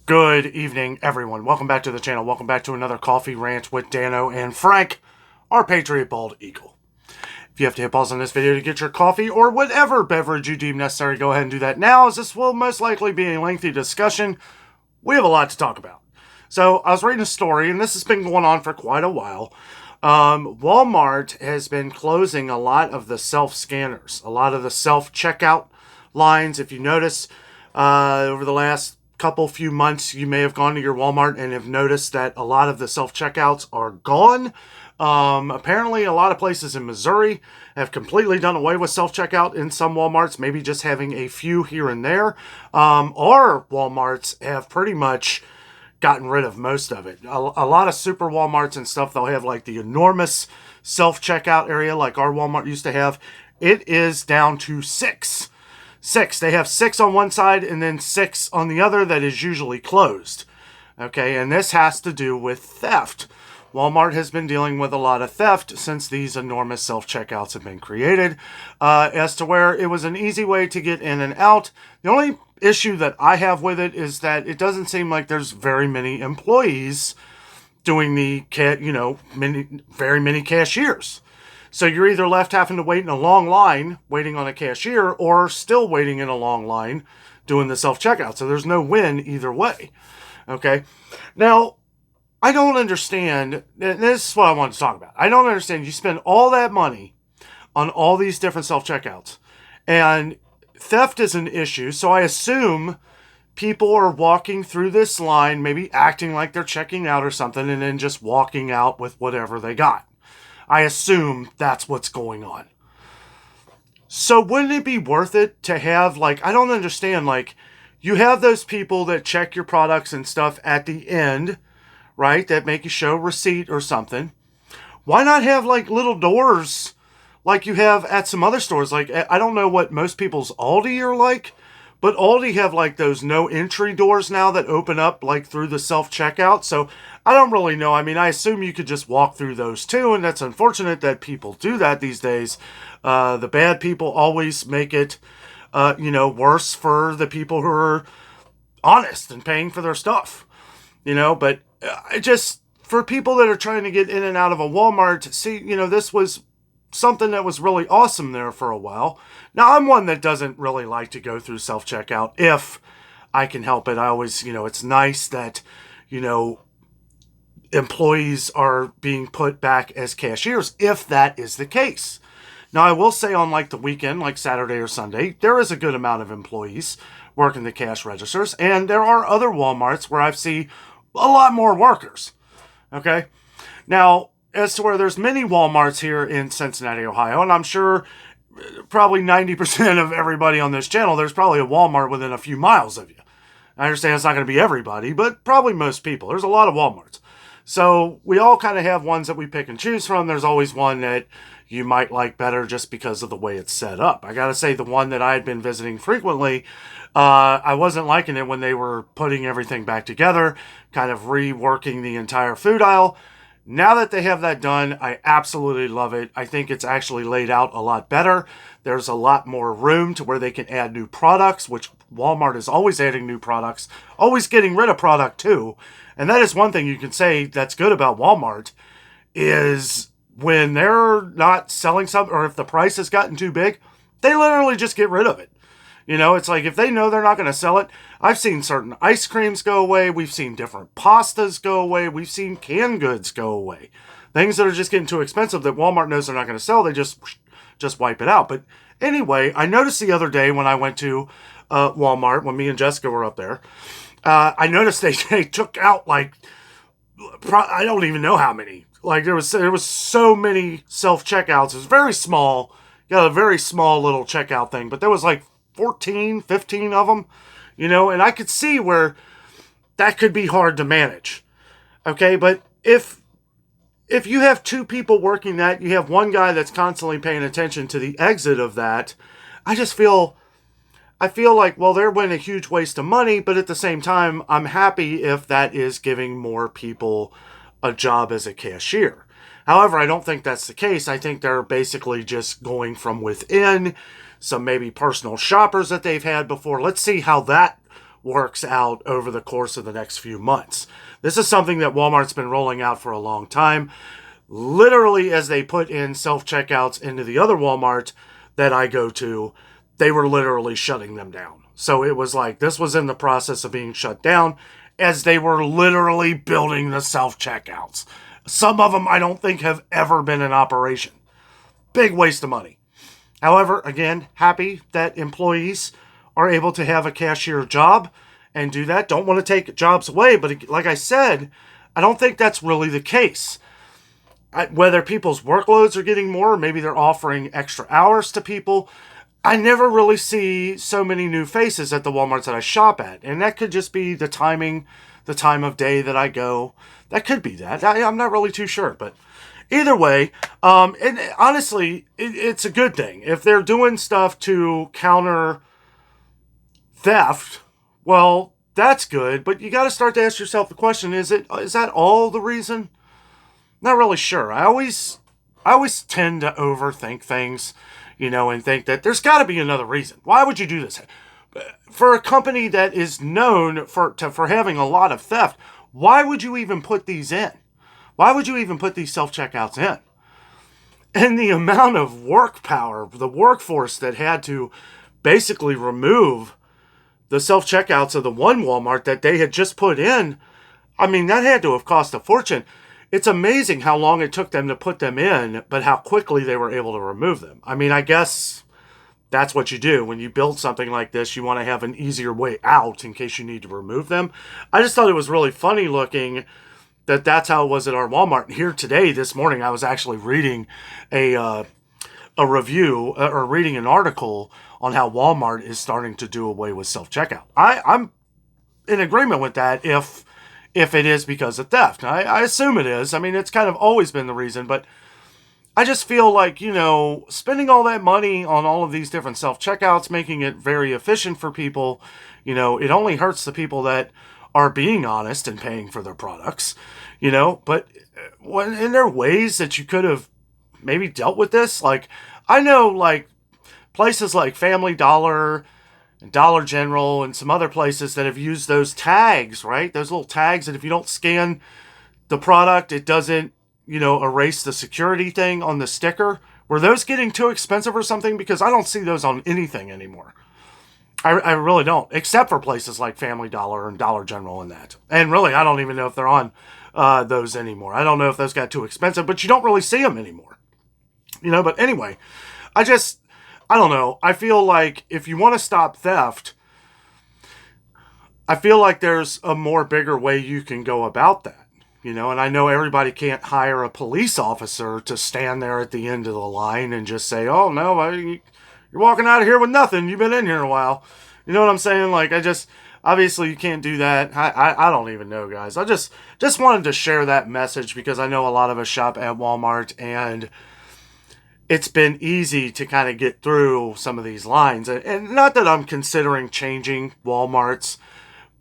Good evening, everyone. Welcome back to the channel. Welcome back to another Coffee Rant with Dano and Frank, our Patriot Bald Eagle. If you have to hit pause on this video to get your coffee or whatever beverage you deem necessary, go ahead and do that now, as this will most likely be a lengthy discussion. We have a lot to talk about. So, I was reading a story, and this has been going on for quite a while. Walmart has been closing a lot of the self-scanners, a lot of the self-checkout lines. If you notice, over the last few months, you may have gone to your Walmart and have noticed that a lot of the self-checkouts are gone. Apparently, a lot of places in Missouri have completely done away with self-checkout in some Walmarts, maybe just having a few here and there. Our Walmarts have pretty much gotten rid of most of it. A lot of super Walmarts and stuff, they'll have like the enormous self-checkout area like our Walmart used to have. It is down to six. They have 6 on one side and then 6 on the other that is usually closed. Okay, and this has to do with theft. Walmart has been dealing with a lot of theft since these enormous self-checkouts have been created, as to where it was an easy way to get in and out. The only issue that I have with it is that it doesn't seem like there's very many employees doing very many cashiers. So you're either left having to wait in a long line, waiting on a cashier, or still waiting in a long line doing the self-checkout. So there's no win either way. Okay? Now, I don't understand, and this is what I want to talk about. I don't understand, you spend all that money on all these different self-checkouts, and theft is an issue, so I assume people are walking through this line, maybe acting like they're checking out or something, and then just walking out with whatever they got. I assume that's what's going on. So wouldn't it be worth it to have, I don't understand, you have those people that check your products and stuff at the end, right, that make you show receipt or something. Why not have, little doors like you have at some other stores? I don't know what most people's Aldi are like, but Aldi have, those no-entry doors now that open up, through the self-checkout. So I don't really know. I mean, I assume you could just walk through those too, and that's unfortunate that people do that these days. The bad people always make it, worse for the people who are honest and paying for their stuff. But for people that are trying to get in and out of a Walmart, see, this was something that was really awesome there for a while. Now, I'm one that doesn't really like to go through self-checkout if I can help it. I always, it's nice that, employees are being put back as cashiers, if that is the case. Now, I will say on the weekend, like Saturday or Sunday, there is a good amount of employees working the cash registers, and there are other Walmarts where I see a lot more workers. Okay? Now, as to where there's many Walmarts here in Cincinnati, Ohio, and I'm sure probably 90% of everybody on this channel, there's probably a Walmart within a few miles of you. I understand it's not going to be everybody, but probably most people. There's a lot of Walmarts. So we all kind of have ones that we pick and choose from. There's always one that you might like better just because of the way it's set up. I got to say, the one that I had been visiting frequently, I wasn't liking it when they were putting everything back together, kind of reworking the entire food aisle. Now that they have that done, I absolutely love it. I think it's actually laid out a lot better. There's a lot more room to where they can add new products, which Walmart is always adding new products, always getting rid of product too. And that is one thing you can say that's good about Walmart, is when they're not selling something, or if the price has gotten too big, they literally just get rid of it. It's like if they know they're not going to sell it. I've seen certain ice creams go away. We've seen different pastas go away. We've seen canned goods go away. Things that are just getting too expensive that Walmart knows they're not going to sell, they just wipe it out. But anyway, I noticed the other day when I went to Walmart, when me and Jessica were up there, I noticed they took out I don't even know how many. There was so many self-checkouts. It was very small. You got a very small little checkout thing, but there was 14, 15 of them, and I could see where that could be hard to manage. Okay, but if you have 2 people working that, you have one guy that's constantly paying attention to the exit of that, I feel like, well, they're winning a huge waste of money, but at the same time, I'm happy if that is giving more people a job as a cashier. However, I don't think that's the case. I think they're basically just going from within, some maybe personal shoppers that they've had before. Let's see how that works out over the course of the next few months. This is something that Walmart's been rolling out for a long time. Literally, as they put in self-checkouts into the other Walmart that I go to, they were literally shutting them down. So it was like this was in the process of being shut down as they were literally building the self-checkouts. Some of them I don't think have ever been in operation. Big waste of money. However, again, happy that employees are able to have a cashier job and do that. Don't want to take jobs away, but like I said, I don't think that's really the case. Whether people's workloads are getting more, maybe they're offering extra hours to people. I never really see so many new faces at the Walmarts that I shop at. And that could just be the timing, the time of day that I go. That could be that. I'm not really too sure. But either way, and honestly, it's a good thing. If they're doing stuff to counter theft, well, that's good. But you got to start to ask yourself the question, is that all the reason? Not really sure. I always tend to overthink things, and think that there's got to be another reason. Why would you do this? For a company that is known for having a lot of theft, why would you even put these in? Why would you even put these self-checkouts in? And the amount of work power, the workforce that had to basically remove the self-checkouts of the one Walmart that they had just put in, I mean, that had to have cost a fortune. It's amazing how long it took them to put them in, but how quickly they were able to remove them. I mean, I guess that's what you do. When you build something like this, you want to have an easier way out in case you need to remove them. I just thought it was really funny looking that's how it was at our Walmart. And here today, this morning, I was actually reading a review or reading an article on how Walmart is starting to do away with self-checkout. I'm in agreement with that if it is because of theft. I assume it is. I mean, it's kind of always been the reason, but I just feel like, spending all that money on all of these different self-checkouts, making it very efficient for people, it only hurts the people that are being honest and paying for their products, but in there ways that you could have maybe dealt with this? Like, I know, like, places like Family Dollar and Dollar General and some other places that have used those tags, right? Those little tags that if you don't scan the product, it doesn't, erase the security thing on the sticker. Were those getting too expensive or something? Because I don't see those on anything anymore. I really don't, except for places like Family Dollar and Dollar General and that. And really, I don't even know if they're on those anymore. I don't know if those got too expensive, but you don't really see them anymore. But anyway, I don't know. I feel like if you want to stop theft, I feel like there's a more bigger way you can go about that. And I know everybody can't hire a police officer to stand there at the end of the line and just say, oh, no, you're walking out of here with nothing. You've been in here a while. You know what I'm saying? Like, obviously you can't do that. I don't even know, guys. I just wanted to share that message because I know a lot of us shop at Walmart and it's been easy to kind of get through some of these lines. And not that I'm considering changing Walmarts,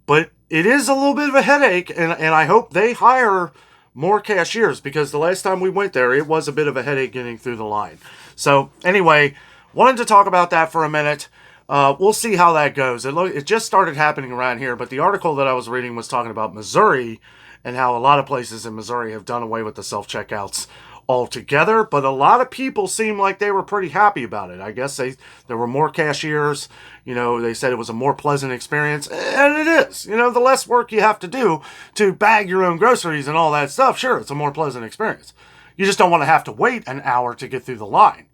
but it is a little bit of a headache, and I hope they hire more cashiers because the last time we went there, it was a bit of a headache getting through the line. So anyway, wanted to talk about that for a minute. We'll see how that goes. It just started happening around here, but the article that I was reading was talking about Missouri and how a lot of places in Missouri have done away with the self-checkouts altogether, but a lot of people seem like they were pretty happy about it. I guess there were more cashiers. They said it was a more pleasant experience, and it is. The less work you have to do to bag your own groceries and all that stuff, sure, it's a more pleasant experience. You just don't want to have to wait an hour to get through the line.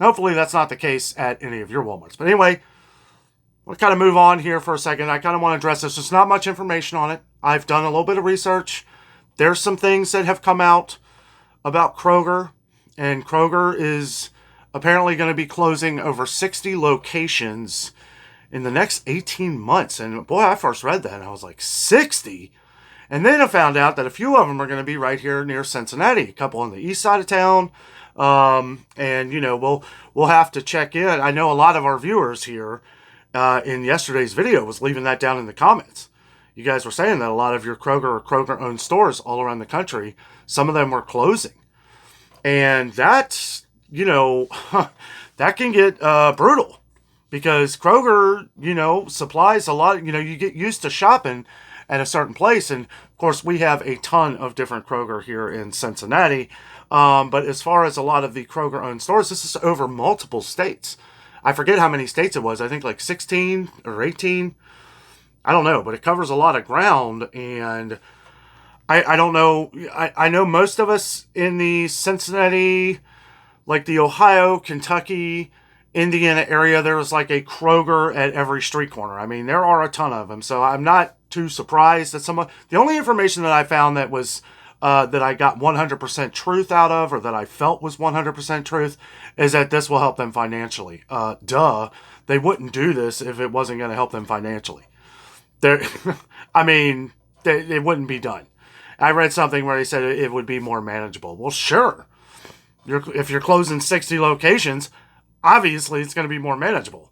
Hopefully that's not the case at any of your Walmarts. But anyway, we'll kind of move on here for a second. I kind of want to address this. There's not much information on it. I've done a little bit of research. There's some things that have come out about Kroger, and Kroger is apparently going to be closing over 60 locations in the next 18 months. And boy, I first read that and I was like, 60? And then I found out that a few of them are going to be right here near Cincinnati, a couple on the east side of town. And we'll have to check in. I know a lot of our viewers here in yesterday's video was leaving that down in the comments. You guys were saying that a lot of your Kroger or Kroger-owned stores all around the country, some of them were closing. And that's, that can get brutal. because Kroger, supplies a lot. You get used to shopping at a certain place. And of course, we have a ton of different Kroger here in Cincinnati. But as far as a lot of the Kroger owned stores, this is over multiple states. I forget how many states it was. I think like 16 or 18. I don't know, but it covers a lot of ground. And I don't know. I know most of us in the Cincinnati, like the Ohio, Kentucky, Indiana area, there was like a Kroger at every street corner. I mean, there are a ton of them. So I'm not too surprised that the only information that I found that was, that I got 100% truth out of, or that I felt was 100% truth, is that this will help them financially. Duh. They wouldn't do this if it wasn't going to help them financially. I mean, it wouldn't be done. I read something where he said it would be more manageable. Well, sure. If you're closing 60 locations, obviously it's going to be more manageable.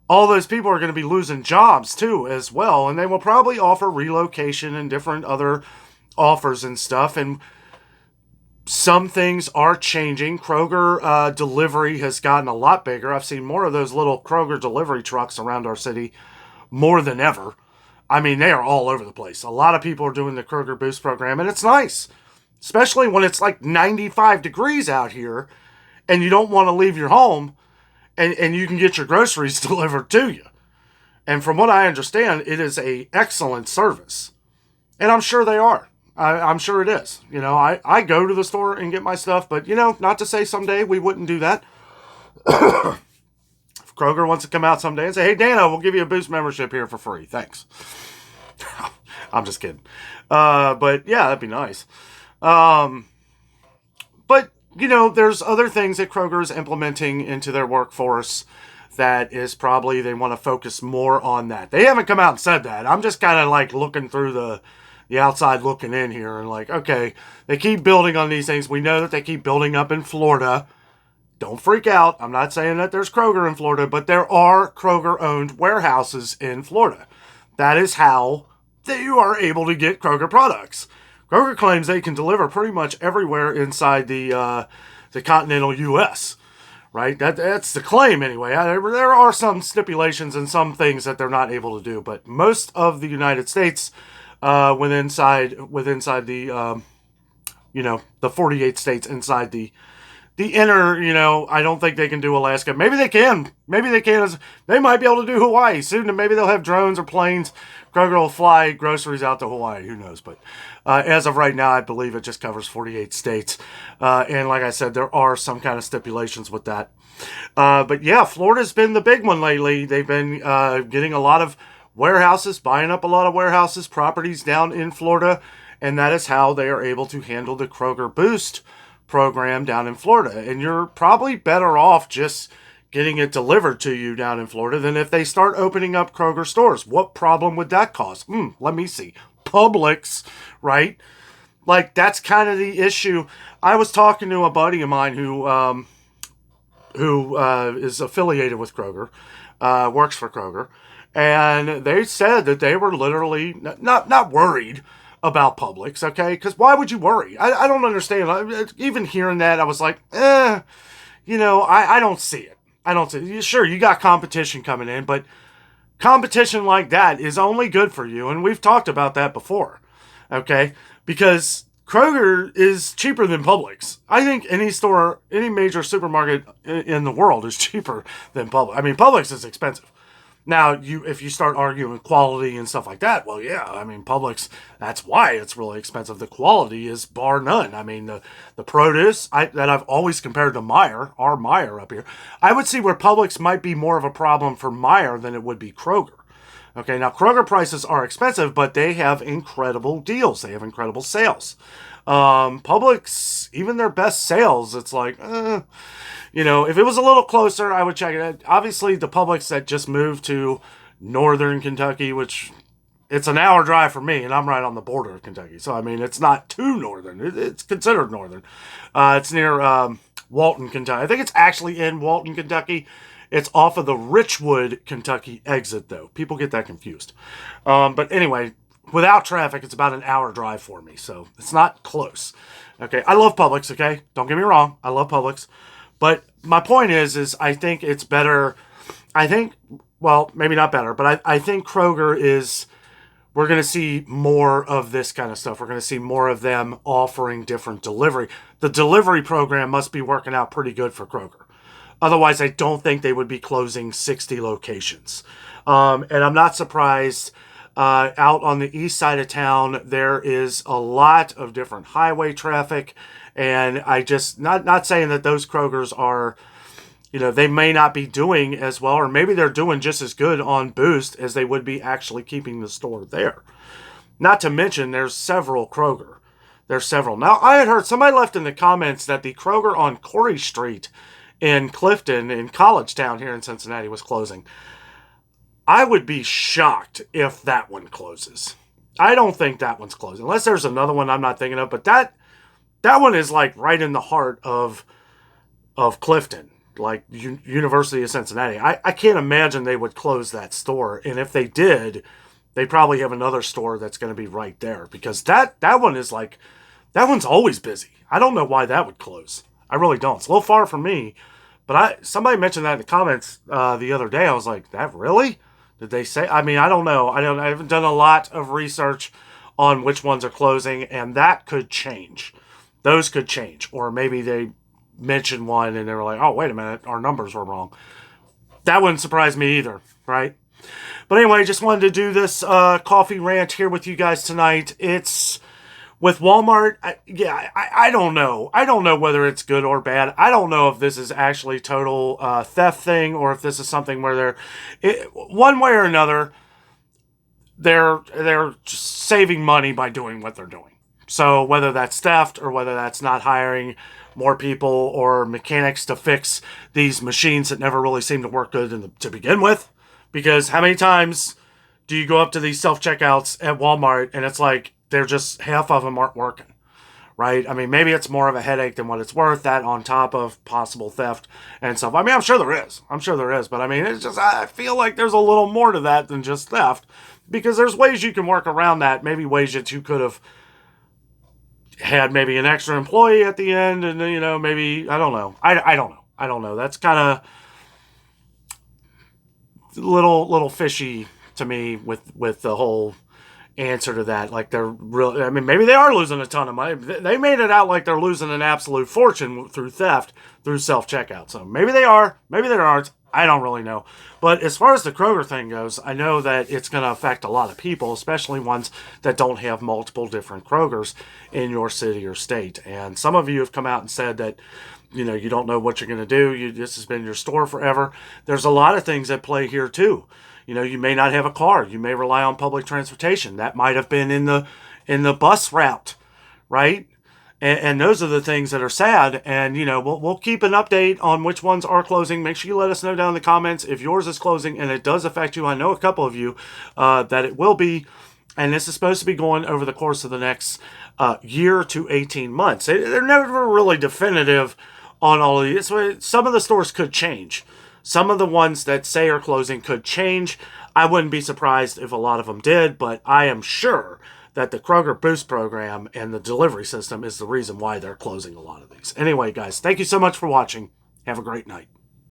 All those people are going to be losing jobs too as well, and they will probably offer relocation and different other offers and stuff, and some things are changing. Kroger delivery has gotten a lot bigger. I've seen more of those little Kroger delivery trucks around our city more than ever. I mean, they are all over the place. A lot of people are doing the Kroger Boost program, and it's nice, especially when it's like 95 degrees out here and you don't want to leave your home, and you can get your groceries delivered to you. And from what I understand, it is an excellent service. And I'm sure they are. I'm sure it is. I go to the store and get my stuff, but, not to say someday we wouldn't do that. If Kroger wants to come out someday and say, hey, Dana, we'll give you a Boost membership here for free. Thanks. I'm just kidding. But, yeah, that'd be nice. But, there's other things that Kroger is implementing into their workforce that is probably they want to focus more on that. They haven't come out and said that. I'm just kind of like looking through the outside looking in here and like, okay, they keep building on these things. We know that they keep building up in Florida. Don't freak out. I'm not saying that there's Kroger in Florida, but there are Kroger-owned warehouses in Florida. That is how you are able to get Kroger products. Kroger claims they can deliver pretty much everywhere inside the continental U.S., right? That's the claim anyway. There are some stipulations and some things that they're not able to do, but most of the United States, within inside the, the 48 states inside the inner, I don't think they can do Alaska. Maybe they can. They might be able to do Hawaii soon, and maybe they'll have drones or planes. Kroger will fly groceries out to Hawaii. Who knows? But as of right now, I believe it just covers 48 states. And like I said, there are some kind of stipulations with that. But yeah, Florida's been the big one lately. They've been getting a lot of warehouses, buying up a lot of warehouses, properties down in Florida. And that is how they are able to handle the Kroger Boost program down in Florida. And you're probably better off just getting it delivered to you down in Florida than if they start opening up Kroger stores. What problem would that cause? Let me see. Publix, right? Like, that's kind of the issue. I was talking to a buddy of mine who is affiliated with Kroger, works for Kroger, and they said that they were literally not worried about Publix, okay? Because why would you worry? I don't understand. Even hearing that, I was like, I don't see it. I don't see it. Sure, you got competition coming in, but competition like that is only good for you, and we've talked about that before, okay? Because Kroger is cheaper than Publix. I think any store, any major supermarket in the world is cheaper than Publix. I mean, Publix is expensive. Now, if you start arguing quality and stuff like that, well, yeah, I mean, Publix, that's why it's really expensive. The quality is bar none. I mean, the produce that I've always compared to our Meijer up here, I would see where Publix might be more of a problem for Meijer than it would be Kroger. Okay, now Kroger prices are expensive, but they have incredible deals. They have incredible sales. Publix, even their best sales, it's like, if it was a little closer, I would check it out. Obviously, the Publix that just moved to northern Kentucky, which it's an hour drive for me, and I'm right on the border of Kentucky. So, I mean, it's not too northern. It's considered northern. It's near Walton, Kentucky. I think it's actually in Walton, Kentucky. It's off of the Richwood, Kentucky exit, though. People get that confused. But anyway, without traffic, it's about an hour drive for me. So, it's not close. Okay, I love Publix, okay? Don't get me wrong. I love Publix. But my point is I think it's better. I think, well, maybe not better, but I think Kroger is, we're going to see more of this kind of stuff. We're going to see more of them offering different delivery. The delivery program must be working out pretty good for Kroger. Otherwise, I don't think they would be closing 60 locations. And I'm not surprised. Out on the east side of town, there is a lot of different highway traffic. And I just, not saying that those Krogers are, they may not be doing as well, or maybe they're doing just as good on Boost as they would be actually keeping the store there. Not to mention, there's several Kroger. There's several. Now, I had heard somebody left in the comments that the Kroger on Corey Street in Clifton, in College Town here in Cincinnati, was closing. I would be shocked if that one closes. I don't think that one's closing, unless there's another one I'm not thinking of. But that one is like right in the heart of Clifton, like University of Cincinnati. I can't imagine they would close that store. And if they did, they probably have another store that's going to be right there, because that one is like, that one's always busy. I don't know why that would close. I really don't. It's a little far from me, but somebody mentioned that in the comments the other day. I was like, that really? Did they say? I mean, I don't know. I haven't done a lot of research on which ones are closing, and that could change. Those could change, or maybe they mentioned one and they were like, oh, wait a minute, our numbers were wrong. That wouldn't surprise me either, right? But anyway, just wanted to do this coffee rant here with you guys tonight. It's with Walmart. I don't know. I don't know whether it's good or bad. I don't know if this is actually total theft thing, or if this is something where one way or another, they're just saving money by doing what they're doing. So whether that's theft or whether that's not hiring more people or mechanics to fix these machines that never really seem to work good to begin with. Because how many times do you go up to these self-checkouts at Walmart and it's like they're just, half of them aren't working, right? I mean, maybe it's more of a headache than what it's worth, that on top of possible theft and stuff. I mean, I'm sure there is. But I mean, it's just, I feel like there's a little more to that than just theft, because there's ways you can work around that. Maybe ways that you could have had maybe an extra employee at the end, and maybe, I don't know. I don't know. That's kind of little fishy to me with the whole answer to that. Like, they're really, I mean, maybe they are losing a ton of money. They made it out like they're losing an absolute fortune through theft, through self-checkout. So maybe they are, maybe they aren't. I don't really know. But as far as the Kroger thing goes, I know that it's going to affect a lot of people, especially ones that don't have multiple different Krogers in your city or state. And some of you have come out and said that, you don't know what you're going to do. This has been your store forever. There's a lot of things at play here too. You may not have a car. You may rely on public transportation. That might have been in the bus route, right? And those are the things that are sad. And, we'll keep an update on which ones are closing. Make sure you let us know down in the comments if yours is closing and it does affect you. I know a couple of you that it will be. And this is supposed to be going over the course of the next year to 18 months. They're never really definitive on all of these. Some of the stores could change. Some of the ones that say are closing could change. I wouldn't be surprised if a lot of them did, but I am sure that the Kroger Boost program and the delivery system is the reason why they're closing a lot of these. Anyway, guys, thank you so much for watching. Have a great night.